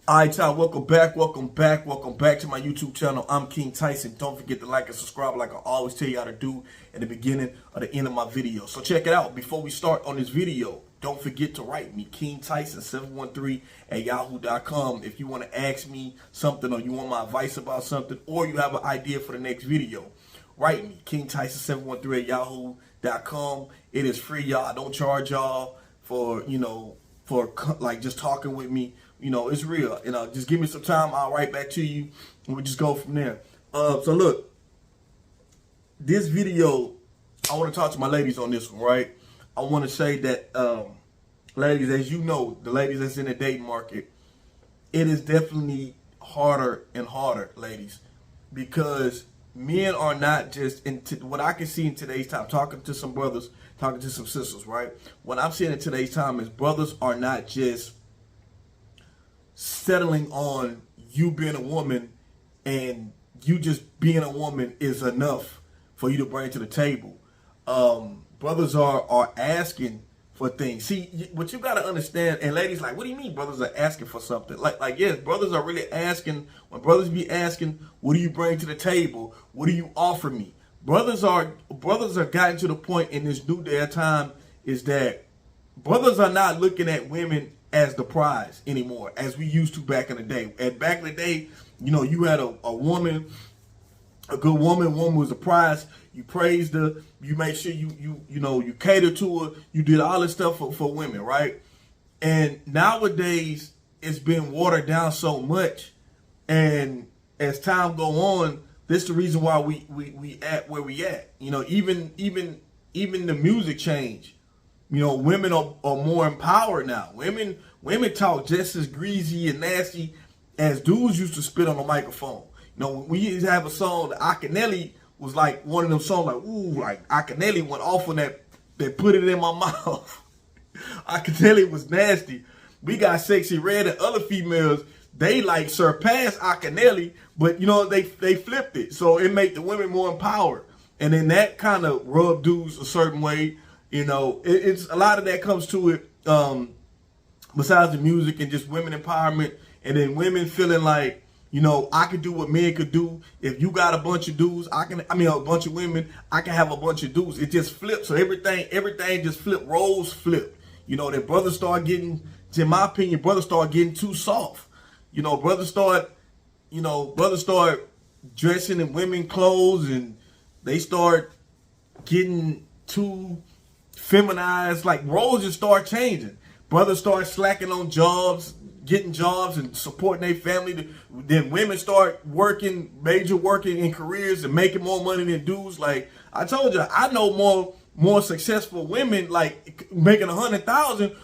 All right, y'all, welcome back to my YouTube channel. I'm King Tyson. Don't forget to like and subscribe like I always tell y'all to do at the beginning or the end of my video. So check it out. Before we start on this video, don't forget to write me, King Tyson 713 at yahoo.com if you want to ask me something or you want my advice about something or you have an idea for the next video. Write me, King Tyson 713 at yahoo.com. It is free, y'all. I don't charge y'all for, for like just talking with me. It's real. Just give me some time. I'll write back to you, and we'll just go from there. So look, this video, I want to talk to my ladies on this one, right? I want to say that, ladies, as you know, the ladies that's in the dating market, it is definitely harder and harder, ladies, because men are not just what I can see in today's time, talking to some brothers, talking to some sisters, right? What I'm seeing in today's time is brothers are not just settling on you being a woman and you just being a woman is enough for you to bring to the table. Brothers are asking for things. See, what you got to understand, and ladies, like, what do you mean brothers are asking for something? Like yes, brothers are really asking. When brothers be asking, what do you bring to the table? What do you offer me? Brothers are gotten to the point in this new day of time is that brothers are not looking at women as the prize anymore, as we used to back in the day. And back in the day, you had a woman, a good woman. Woman was a prize. You praised her. You made sure you catered to her. You did all this stuff for women, right? And nowadays, it's been watered down so much. And as time go on, this is the reason why we at where we at. Even the music changed. Women are more empowered now. Women talk just as greasy and nasty as dudes used to spit on the microphone. We used to have a song, Akinyele was like one of them songs, like, ooh, like Akinyele went off on that, they put it in my mouth. Akinyele was nasty. We got Sexy Red and other females, they like surpassed Akinyele, but they flipped it. So it made the women more empowered. And then that kind of rubbed dudes a certain way. It's a lot of that comes to it, besides the music and just women empowerment, and then women feeling like, I can do what men could do. If you got a bunch of dudes, a bunch of women, I can have a bunch of dudes. It just flips. So everything just flip, roles flip. That brothers start getting, in my opinion, brothers start getting too soft. Brothers start dressing in women clothes and they start getting too feminized, like roles just start changing. Brothers start slacking on jobs, getting jobs and supporting their family. Then women start working in careers and making more money than dudes. Like I told you, I know more successful women like making 100,000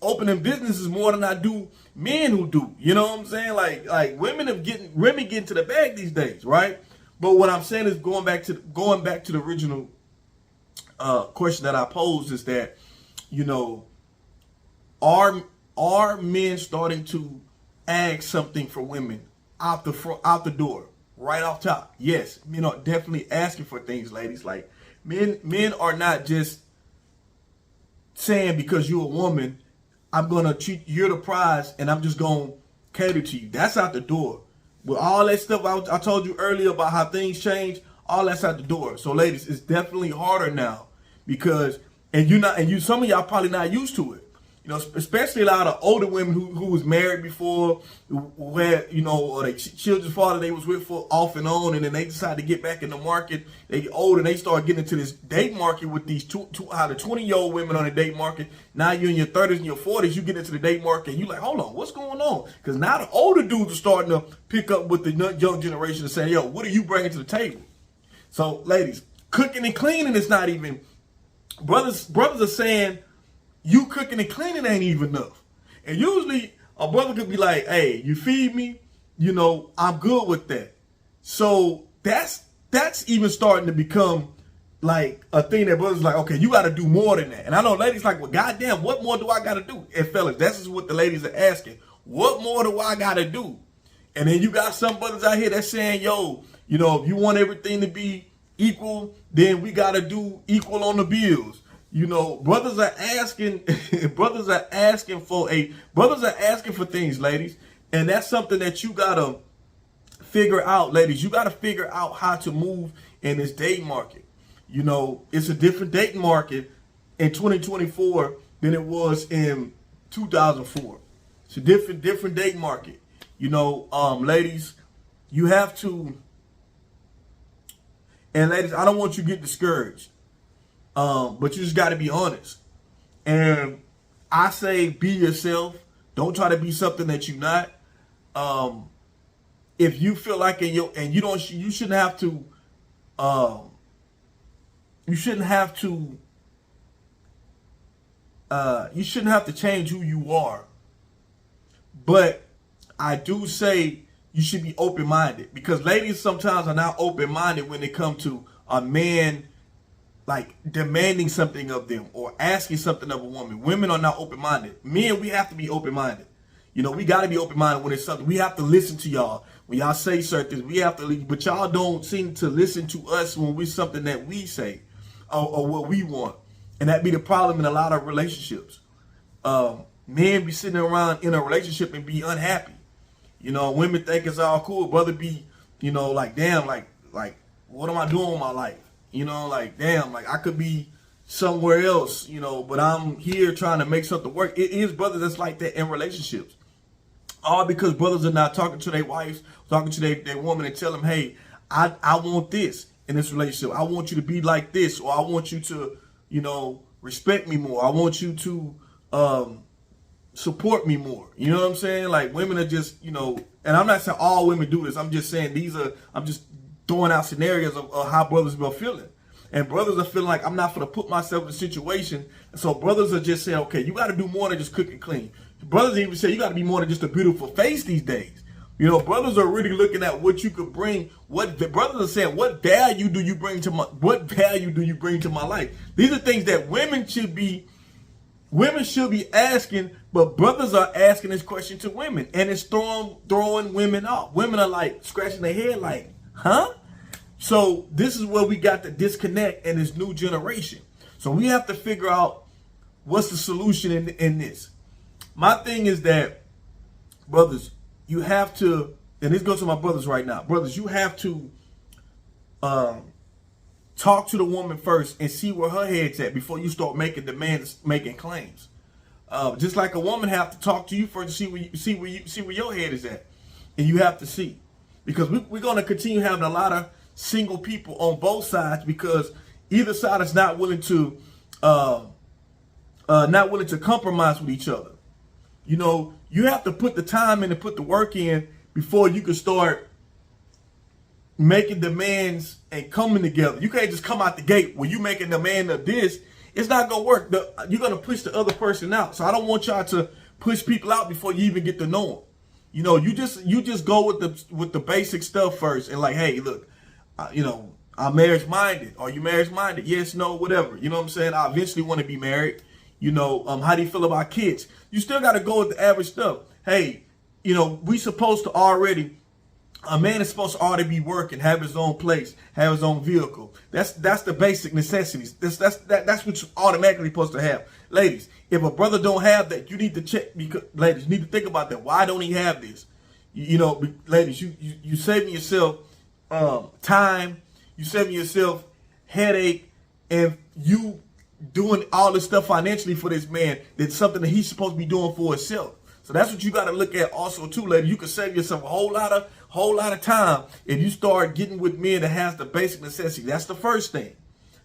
opening businesses more than I do men who do. You know what I'm saying? Like women getting to the bag these days, right? But what I'm saying is going back to the original question that I posed is that, are men starting to ask something for women out the door, right off top? Yes, men are definitely asking for things, ladies. Like men are not just saying because you're a woman, I'm gonna treat you're the prize and I'm just gonna cater to you. That's out the door. With all that stuff I told you earlier about how things change, all that's out the door. So ladies, it's definitely harder now. Because some of y'all probably not used to it, especially a lot of older women who was married before, who had or their children's father they was with for off and on, and then they decide to get back in the market. They get older and they start getting into this date market with these out of 20-year-old women on the date market. Now you're in your 30s and your 40s, you get into the date market and you like, hold on, what's going on? Because now the older dudes are starting to pick up with the young generation and say, yo, what are you bringing to the table? So ladies, cooking and cleaning is not even. Brothers are saying you cooking and cleaning ain't even enough. And usually a brother could be like, hey, you feed me, I'm good with that. So that's even starting to become like a thing that brothers like, okay, you got to do more than that. And I know ladies like, well, goddamn, what more do I got to do? And fellas, that's just what the ladies are asking. What more do I got to do? And then you got some brothers out here that's saying, yo, if you want everything to be equal, then we got to do equal on the bills. Brothers are asking for things, ladies. And that's something that you gotta figure out, ladies. You gotta figure out how to move in this dating market. You know, it's a different dating market in 2024 than it was in 2004. It's a different dating market. You know, ladies, you have to, and ladies, I don't want you to get discouraged, but you just got to be honest. And I say, be yourself. Don't try to be something that you're not. If you feel like you shouldn't have to. You shouldn't have to change who you are. But I do say you should be open-minded, because ladies sometimes are not open-minded when it comes to a man like demanding something of them or asking something of a woman. Women are not open-minded. Men, we have to be open-minded. You know, we got to be open-minded when it's something. We have to listen to y'all. When y'all say certain things, we have to leave. But y'all don't seem to listen to us when we something that we say or what we want. And that be the problem in a lot of relationships. Men be sitting around in a relationship and be unhappy. You know, women think it's all cool. Brother be, you know, like, damn, like, what am I doing with my life? You know, like, damn, like, I could be somewhere else, you know, but I'm here trying to make something work. It is brothers that's like that in relationships. All because brothers are not talking to their wives, talking to their woman and tell them, hey, I want this in this relationship. I want you to be like this, or I want you to, you know, respect me more. I want you to support me more. You know what I'm saying? Like, women are just, you know, and I'm not saying all women do this. I'm just saying I'm just throwing out scenarios of how brothers are feeling. And brothers are feeling like, I'm not going to put myself in a situation. And so brothers are just saying, okay, you got to do more than just cook and clean. Brothers even say you got to be more than just a beautiful face these days. You know, brothers are really looking at what you could bring. What the brothers are saying, what value do you bring to my life? These are things that women should be asking, but brothers are asking this question to women, and it's throwing women off. Women are like scratching their head like, huh? So this is where we got the disconnect in this new generation. So we have to figure out what's the solution in this. My thing is that, brothers, you have to, and this goes to my brothers right now. Brothers, you have to talk to the woman first and see where her head's at before you start making demands, making claims. Just like a woman have to talk to you first to see where your head is at, and you have to see, because we're going to continue having a lot of single people on both sides, because either side is not willing to compromise with each other. You know, you have to put the time in and put the work in before you can start making demands and coming together. You can't just come out the gate when you make a demand of this. It's not gonna work. You're gonna push the other person out. So I don't want y'all to push people out before you even get to know them. You know, you just go with the basic stuff first, and like, hey, look, you know, I'm marriage minded. Are you marriage minded? Yes, no, whatever. You know what I'm saying? I eventually want to be married. You know, how do you feel about kids? You still got to go with the average stuff. Hey, you know, a man is supposed to already be working, have his own place, have his own vehicle. That's the basic necessities. That's what you're automatically supposed to have. Ladies, if a brother don't have that, you need to check. Because, ladies, you need to think about that. Why don't he have this? You know, ladies, you saving yourself time. You saving yourself headache, and you doing all this stuff financially for this man. That's something that he's supposed to be doing for himself. So that's what you got to look at also too, lady. You can save yourself a whole lot of time if you start getting with men that has the basic necessities. That's the first thing.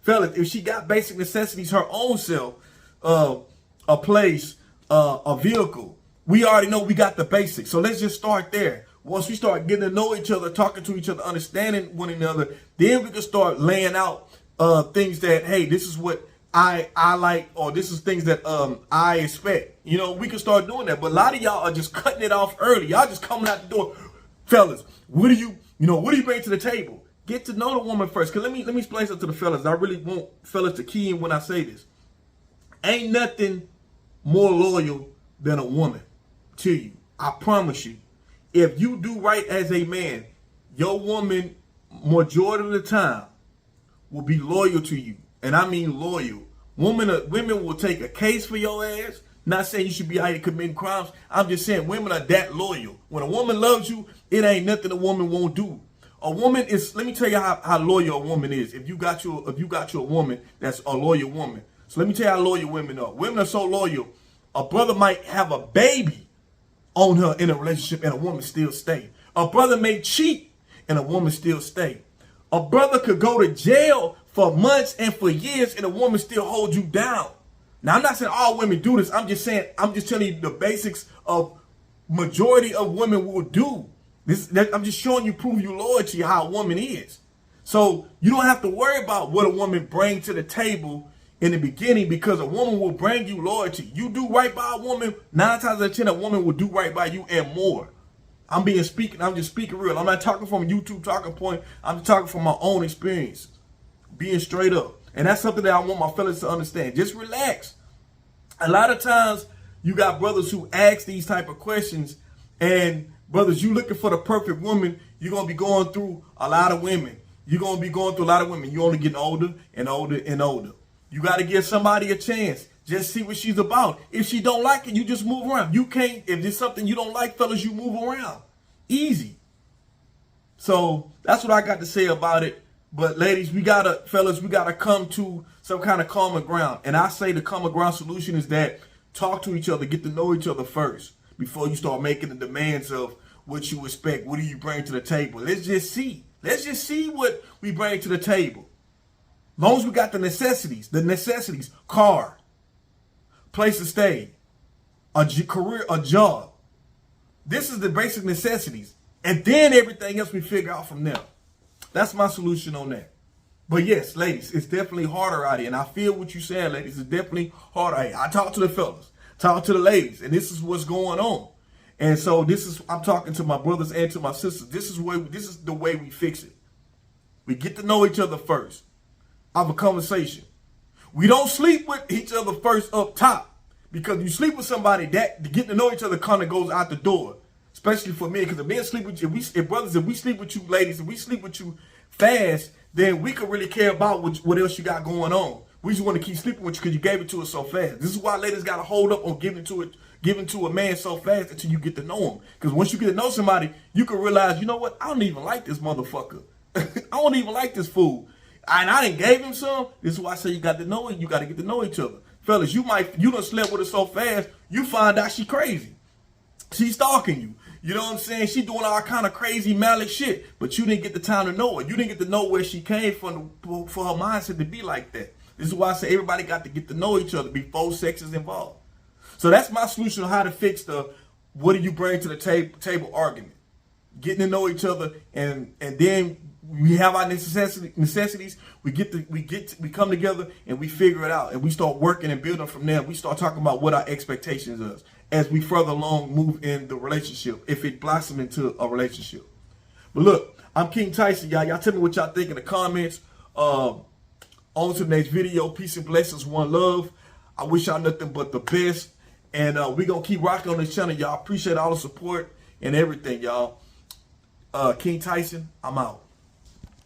Fellas, if she got basic necessities her own self, a place, a vehicle, we already know we got the basics. So let's just start there. Once we start getting to know each other, talking to each other, understanding one another, then we can start laying out things that, hey, this is what I like, or this is things that I expect. You know, we can start doing that. But a lot of y'all are just cutting it off early. Y'all just coming out the door. Fellas, what do you bring to the table? Get to know the woman first. Cause let me explain something to the fellas. I really want fellas to key in when I say this. Ain't nothing more loyal than a woman to you. I promise you. If you do right as a man, your woman, majority of the time, will be loyal to you. And I mean loyal. Women will take a case for your ass. Not saying you should be out here committing crimes. I'm just saying women are that loyal. When a woman loves you, it ain't nothing a woman won't do. A woman is, let me tell you how loyal a woman is. If you got you a woman that's a loyal woman. So let me tell you how loyal women are. Women are so loyal, a brother might have a baby on her in a relationship and a woman still stay. A brother may cheat and a woman still stay. A brother could go to jail for months and for years and a woman still hold you down. Now, I'm not saying all women do this. I'm just telling you the basics of majority of women will do. I'm just showing you, prove you loyalty, how a woman is. So you don't have to worry about what a woman brings to the table in the beginning, because a woman will bring you loyalty. You do right by a woman, 9 times out of 10, a woman will do right by you and more. I'm just speaking real. I'm not talking from a YouTube talking point. I'm just talking from my own experience, being straight up. And that's something that I want my fellas to understand. Just relax. A lot of times you got brothers who ask these type of questions, and brothers, you looking for the perfect woman, you're going to be going through a lot of women. You're going to be going through a lot of women. You're only getting older and older and older. You got to give somebody a chance. Just see what she's about. If she don't like it, you just move around. You can't, if there's something you don't like, fellas, you move around. Easy. So that's what I got to say about it. But ladies, we got to come to some kind of common ground. And I say the common ground solution is that talk to each other, get to know each other first before you start making the demands of what you expect. What do you bring to the table? Let's just see. Let's just see what we bring to the table. As long as we got the necessities, car, place to stay, a career, a job. This is the basic necessities. And then everything else we figure out from there. That's my solution on that. But yes, ladies, it's definitely harder out here. And I feel what you're saying, ladies. It's definitely harder out here. I talk to the fellas, talk to the ladies, and this is what's going on. And so I'm talking to my brothers and to my sisters. This is the way we fix it. We get to know each other first. Have a conversation. We don't sleep with each other first up top, because you sleep with somebody, that to get to know each other kind of goes out the door. Especially for men, because if men sleep with you, if we sleep with you, ladies, if we sleep with you fast, then we could really care about what else you got going on. We just want to keep sleeping with you because you gave it to us so fast. This is why ladies got to hold up on giving to a man so fast until you get to know him. Because once you get to know somebody, you can realize, you know what? I don't even like this motherfucker. I don't even like this fool. And I didn't gave him some. This is why I say you got to know it. You got to get to know each other. Fellas, you done slept with her so fast, you find out she crazy. She's stalking you. You know what I'm saying? She doing all kind of crazy malice shit, but you didn't get the time to know her. You didn't get to know where she came from for her mindset to be like that. This is why I say everybody got to get to know each other before sex is involved. So that's my solution on how to fix the what do you bring to the table argument. Getting to know each other, and then we have our necessities. We come together and we figure it out, and we start working and building from there. We start talking about what our expectations is as we further along move in the relationship, if it blossoms into a relationship. But look, I'm King Tyson, y'all. Y'all tell me what y'all think in the comments. On to the next video. Peace and blessings, one love. I wish y'all nothing but the best. And we're going to keep rocking on this channel, y'all. Appreciate all the support and everything, y'all. King Tyson, I'm out.